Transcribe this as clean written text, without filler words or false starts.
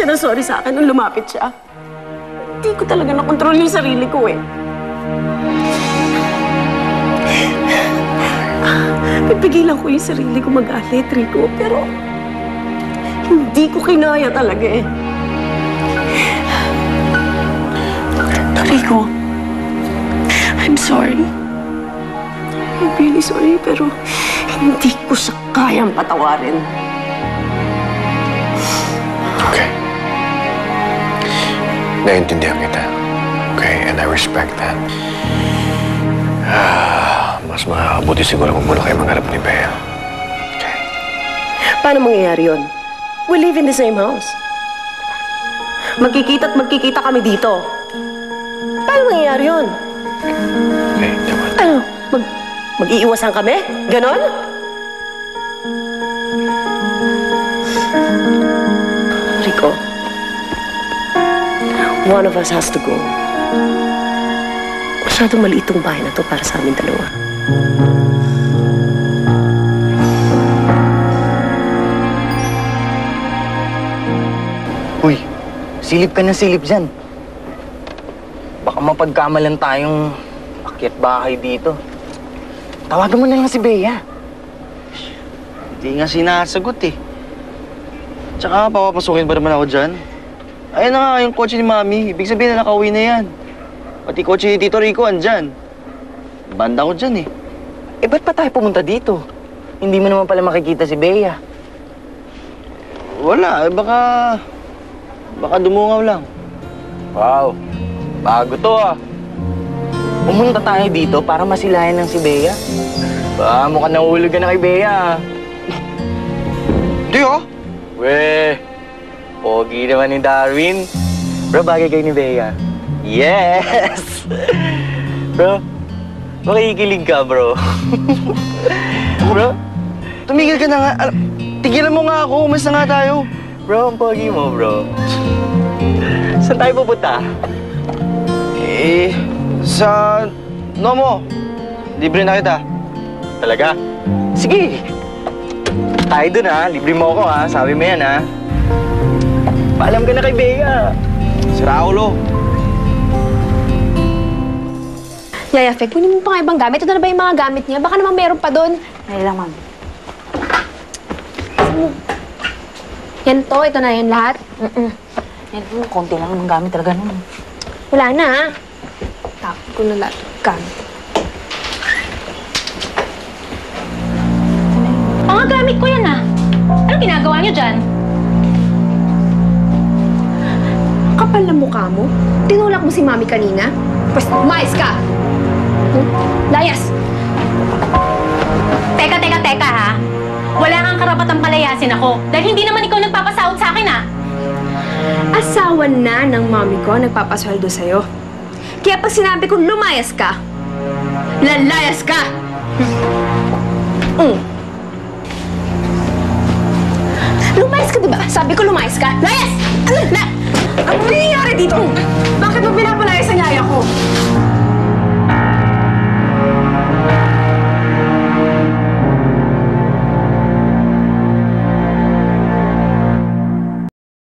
siya ng sorry sa akin nung lumapit siya. Hindi ko talaga nakontrol yung sarili ko eh. Pipigilan ko yung sarili ko mag-alit, Rico, pero hindi ko kinaya talaga eh. Rico, I'm sorry. I'm really sorry, pero hindi ko siya kayang patawarin. Okay. Naiintindihan kita. Okay, and I respect that. Mas makakabuti siguro kung muna kayo magharap ni Bea. Okay. Paano mangyayari yun? We live in the same house. Magkikita at magkikita kami dito. Paano mangyayari yun? Okay, tama. Ano? Mag-iiwasan kami? Ganon? Rico, one of us has to go. Masyadong maliit tong bahay na to para sa amin dalawa. Uy, silip ka ng silip dyan. Baka mapagkamalan tayong akyat bahay dito. Tawagan mo na lang si Bea. Hindi nga sinasagot eh. Tsaka papapasukin pa naman ako dyan. Ayun na nga yung kotse ni Mami. Ibig sabihin na nakauwi na yan. Pati kotse ni Tito Rico andyan. Banda ko dyan eh. Eh, ba't pa tayo pumunta dito? Hindi mo naman pala makikita si Bea. Wala, eh baka dumungaw lang. Wow, bago to ah. Pumunta tayo dito para masilayan ng si Bea. Mukhang nahulog ka na kay Bea. Di oh. Weh, pogi naman ni Darwin. Bro, bagay kayo ni Bea. Yes! Bro, makikilig ka, bro. Bro, Tumigil ka na nga. Tigilan mo nga ako. Umas na nga tayo. bro, ang pogi mo, bro. Saan tayo pupunta? Sa Nomo. Libre na kita. Talaga? Sige. Tayo dun, ha? Libre mo ako, ha? Sabi mo yan, ha? Paalam ka na kay Bea. Si Raulo. Yaya, Fek, kunin mo pa nga ibang gamit. Ito na ba yung mga gamit niya? Baka naman meron pa doon. Ay lang, ma'am. Yan to, ito na yan lahat. Yan po, konti lang ang gamit talaga nun. Wala na, ha? Tapos ko na lahat ng gamit. Mga gamit ko yan, ah. Anong ginagawa niyo dyan? Kapal na mukha mo. Tinulak mo si Mami kanina. Pwes, umayos ka! Layas! Teka, ha? Wala kang karapatang palayasin ako. Dahil hindi naman ikaw nagpapasahod sa akin, ah. Asawa na ng Mami ko nagpapasweldo sa'yo. Kaya pag sinabi kong lumayas ka, lalayas ka! Lumayas ka, diba? Sabi ko lumayas ka. Layas! Ano nangyayari dito? Bakit mo pinapalayas ang yaya ko?